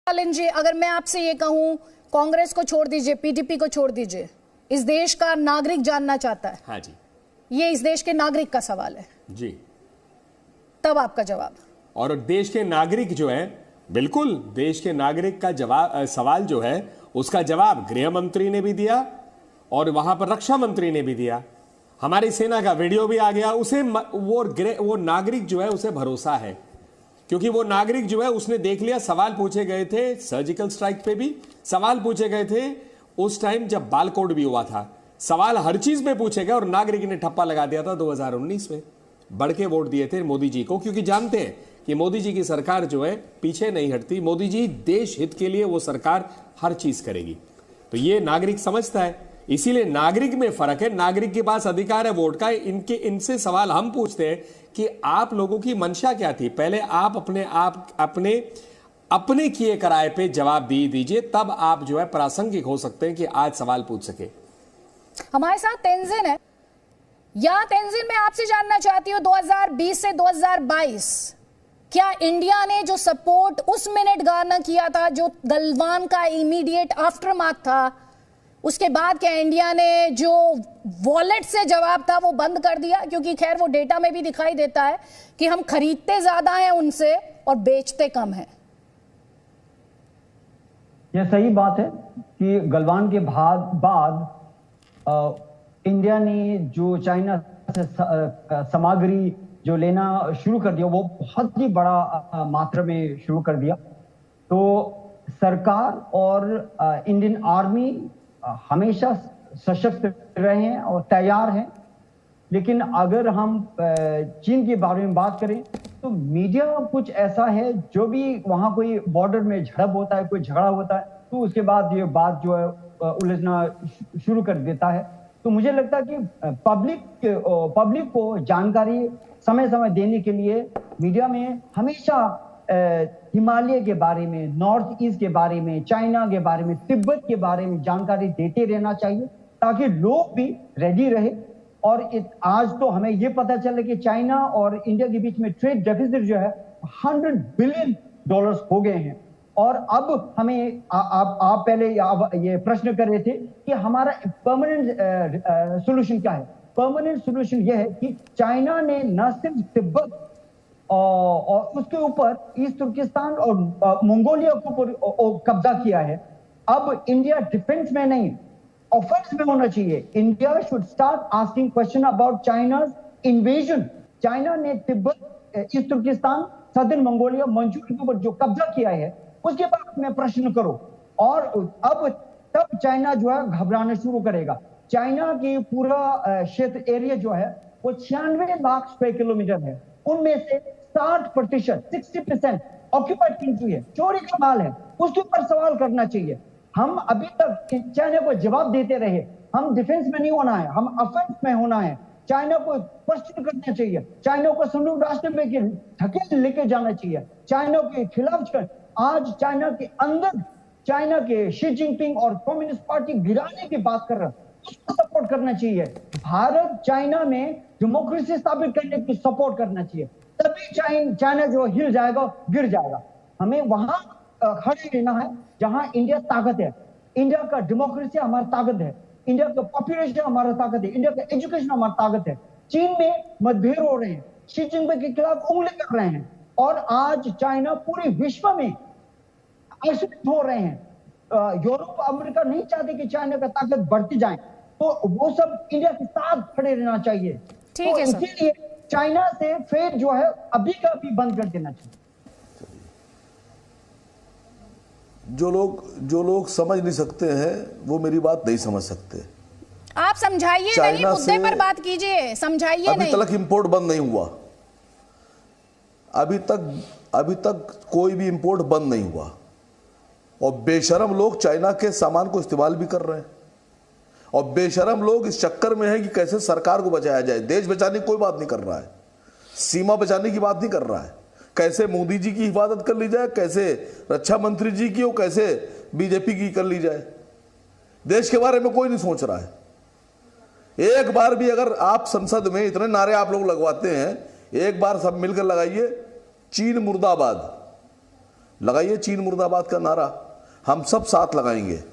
Stalin जी, अगर मैं आपसे ये कहूं, कांग्रेस को छोड़ दीजिए, पीडीपी को छोड़ दीजिए, इस देश का नागरिक जानना चाहता है। हाँ जी, ये इस देश के नागरिक का सवाल है जी, तब आपका जवाब। और देश के नागरिक जो है, बिल्कुल देश के नागरिक का जवाब, सवाल जो है उसका जवाब गृह मंत्री ने भी दिया और वहां पर रक्षा मंत्री ने भी दिया। हमारी सेना का वीडियो भी आ गया। उसे वो नागरिक जो है उसे भरोसा है, क्योंकि वो नागरिक जो है उसने देख लिया। सवाल पूछे गए थे सर्जिकल स्ट्राइक पे भी, सवाल पूछे गए थे उस टाइम जब बालकोट भी हुआ था, सवाल हर चीज में पूछे गए और नागरिक ने ठप्पा लगा दिया था 2019 में। बढ़ के वोट दिए थे मोदी जी को, क्योंकि जानते हैं कि मोदी जी की सरकार जो है पीछे नहीं हटती। मोदी जी देश हित के लिए वो सरकार हर चीज करेगी, तो ये नागरिक समझता है। इसीलिए नागरिक में फर्क है, नागरिक के पास अधिकार है वोट का। इनसे सवाल हम पूछते हैं कि आप लोगों की मंशा क्या थी। पहले आप अपने किए कराए पे जवाब दीजिए, तब आप जो है प्रासंगिक हो सकते हैं कि आज सवाल पूछ सके। हमारे साथ तेंजिन है। या तेंजिन, मैं आपसे जानना चाहती हूं, 2020 से 2022 क्या इंडिया ने जो सपोर्ट उस मिनट गाना किया था, जो गलवान का इमीडिएट आफ्टरमाथ था, उसके बाद क्या इंडिया ने जो वॉलेट से जवाब था वो बंद कर दिया? क्योंकि खैर वो डेटा में भी दिखाई देता है कि हम खरीदते ज्यादा हैं उनसे और बेचते कम हैं। यह सही बात है कि गलवान के बाद इंडिया ने जो चाइना से सामग्री जो लेना शुरू कर दिया, वो बहुत ही बड़ा मात्रा में शुरू कर दिया। तो सरकार और इंडियन आर्मी हमेशा सशक्त रहे हैं और तैयार हैं। लेकिन अगर हम चीन के बारे में बात करें तो मीडिया कुछ ऐसा है, जो भी वहां कोई बॉर्डर में झड़प होता है, कोई झगड़ा होता है, तो उसके बाद ये बात जो है उलझना शुरू कर देता है। तो मुझे लगता है कि पब्लिक को जानकारी समय समय देने के लिए मीडिया में हमेशा हिमालय के बारे में, नॉर्थ ईस्ट के बारे में, चाइना के बारे में, तिब्बत के बारे में जानकारी देते रहना चाहिए, ताकि लोग भी रेडी रहे। और आज तो हमें यह पता चला कि चाइना और इंडिया के बीच में ट्रेड डेफिसिट जो है $100 बिलियन हो गए हैं। और अब हमें आप पहले ये प्रश्न कर रहे थे कि हमारा परमानेंट सॉल्यूशन क्या है। परमानेंट सॉल्यूशन यह है कि चाइना ने न सिर्फ तिब्बत और उसके ऊपर ईस्ट तुर्किस्तान और मंगोलिया के ऊपर कब्जा किया है। अब इंडिया डिफेंस में नहीं, ऑफेंस में होना चाहिए। India should start asking question about China's invasion. China ने Tibet, East Turkistan, southern Mongolia, Manchuria के ऊपर जो कब्जा किया है, उसके बाद में प्रश्न करो। और अब तब चाइना जो है घबराना शुरू करेगा। चाइना की पूरा क्षेत्र एरिया जो है वो 96 लाख स्क्वायर किलोमीटर है। उनमें से 60% ऑक्यूपाइड कंट्री है, चोरी का माल है। उसके ऊपर सवाल करना चाहिए। हम अभी तक चाइना को जवाब देते रहे। हम डिफेंस में नहीं होना है, हम ऑफेंस में होना है। चाइना को क्वेश्चन करना चाहिए, चाइना को संयुक्त राष्ट्र में धकेल लेके जाना चाहिए, चाइना के खिलाफ। आज चाइना के अंदर चाइना के शी जिनपिंग और कम्युनिस्ट पार्टी गिराने की बात कर रहा है, उसको सपोर्ट करना चाहिए। भारत चाइना में डेमोक्रेसी स्थापित करने की सपोर्ट करना चाहिए, तभी चाइना जो हिल जाएगा, गिर जाएगा। हमें वहां खड़े रहना है जहां इंडिया ताकत है। इंडिया का डेमोक्रेसी हमारी ताकत है, इंडिया का पॉपुलेशन हमारा ताकत है, इंडिया का एजुकेशन हमारी ताकत है। चीन में मतभेद हो रहे हैं, शी जिनपिंग के खिलाफ उंगली कर रहे हैं, और आज चाइना पूरे विश्व में आइसोलेट हो रहे हैं। यूरोप, अमेरिका नहीं चाहते कि चाइना का ताकत बढ़ती जाए, तो वो सब इंडिया के साथ खड़े रहना चाहिए। ठीक है सर। इसीलिए चाइना से ट्रेड जो है अभी का अभी बंद कर देना चाहिए। जो लोग समझ नहीं सकते हैं वो मेरी बात नहीं समझ सकते। आप समझाइए, नहीं मुद्दे पर बात कीजिए, समझाइए। अभी तक इंपोर्ट बंद नहीं हुआ, अभी तक कोई भी इंपोर्ट बंद नहीं हुआ, और बेशरम लोग चाइना के सामान को इस्तेमाल भी कर रहे हैं। और बेशरम लोग इस चक्कर में है कि कैसे सरकार को बचाया जाए। देश बचाने की कोई बात नहीं कर रहा है, सीमा बचाने की बात नहीं कर रहा है, कैसे मोदी जी की हिफाजत कर ली जाए, कैसे रक्षा मंत्री जी की और कैसे बीजेपी की कर ली जाए। देश के बारे में कोई नहीं सोच रहा है। एक बार भी अगर आप संसद में इतने नारे आप लोग लगवाते हैं, एक बार सब मिलकर लगाइए, चीन मुर्दाबाद, लगाइए चीन मुर्दाबाद का नारा, हम सब साथ लगाएंगे।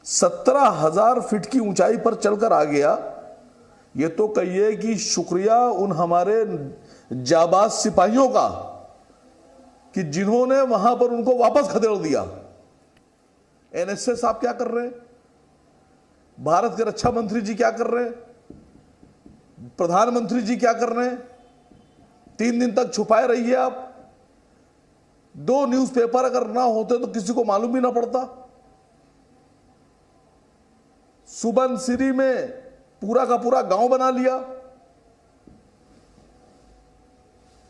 17,000 फीट की ऊंचाई पर चलकर आ गया, ये तो कहिए कि शुक्रिया उन हमारे जाबाज सिपाहियों का कि जिन्होंने वहां पर उनको वापस खदेड़ दिया। एनएसए साहब क्या कर रहे हैं, भारत के रक्षा मंत्री जी क्या कर रहे हैं, प्रधानमंत्री जी क्या कर रहे हैं? 3 दिन तक छुपाए रहिए आप। 2 न्यूज़पेपर अगर ना होते तो किसी को मालूम भी ना पड़ता। सुबनसिरी में पूरा का पूरा गांव बना लिया,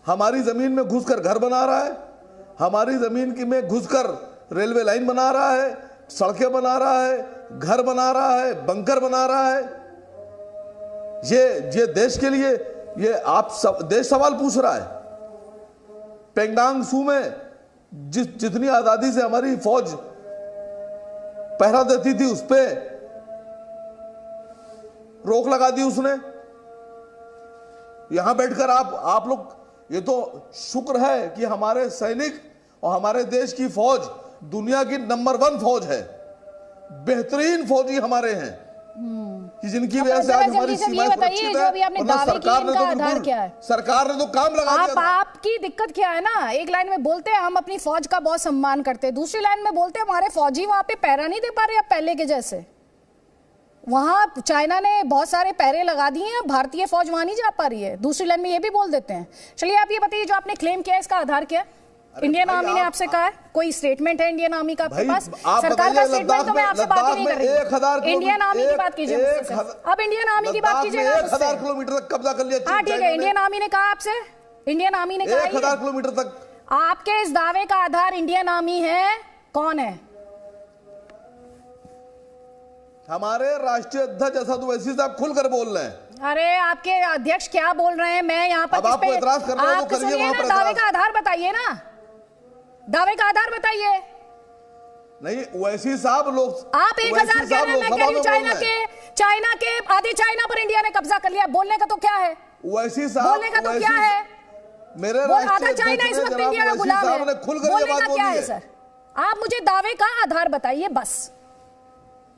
हमारी जमीन में घुसकर घर बना रहा है, हमारी जमीन में घुसकर रेलवे लाइन बना रहा है, सड़कें बना रहा है, घर बना रहा है, बंकर बना रहा है। ये देश के लिए ये आप देश सवाल पूछ रहा है। पेंगडांग सू में जितनी आजादी से हमारी फौज पहरा देती थी उस पे रोक लगा दी उसने। यहां बैठकर आप लोग, ये तो शुक्र है कि हमारे सैनिक और हमारे देश की फौज दुनिया की नंबर 1 फौज है, बेहतरीन फौजी हमारे हैं कि जिनकी वजह से आज हमारी सीमाएं सुरक्षित है। सरकार ने तो काम लगा दिया। आपकी दिक्कत क्या है ना, एक लाइन में बोलते हैं हम अपनी फौज का बहुत सम्मान करते हैं, दूसरी लाइन में बोलते हैं हमारे फौजी वहां पे पहरा नहीं दे पा रहे अब पहले के जैसे। वहां चाइना ने बहुत सारे पहरे लगा दिए हैं, भारतीय फौज वहां नहीं जा पा रही है, दूसरी लाइन में ये भी बोल देते हैं। चलिए आप ये बताइए, जो आपने क्लेम किया है इसका आधार क्या है? इंडियन आर्मी ने आपसे कहा है, कोई स्टेटमेंट है इंडियन आर्मी का आपके पास? सरकार का स्टेटमेंट तो मैं आपसे बात ही नहीं कर रही, इंडियन आर्मी की बात कीजिए। अब इंडियन आर्मी की बात कीजिए। 1000 किलोमीटर तक कब्जा कर लिया। हाँ ठीक है, इंडियन आर्मी ने कहा आपसे, इंडियन आर्मी ने कहा 1000 किलोमीटर तक। आपके इस दावे का आधार इंडियन आर्मी है, कौन है? हमारे राष्ट्रीय अध्यक्ष असद ओवैसी साहब खुलकर बोल रहे हैं। अरे आपके अध्यक्ष क्या बोल रहे हैं? मैं यहाँ पर अब आपको एतराज करना है तो करिए, वहां पर दावे का आधार बताइए ना, दावे का आधार बताइए। नहीं ओवैसी साहब लोग, आप 1000 कह रहे हैं, मैं कह रही हूँ चाइना के आधे चाइना पर इंडिया ने कब्जा कर लिया। बोलने का तो क्या है? ओवैसी साहब बोलने का तो क्या है? मेरे आधा चाइना इस वक्त इंडिया का गुलाम है, बोलने का क्या है सर? आप मुझे दावे का आधार बताइए बस।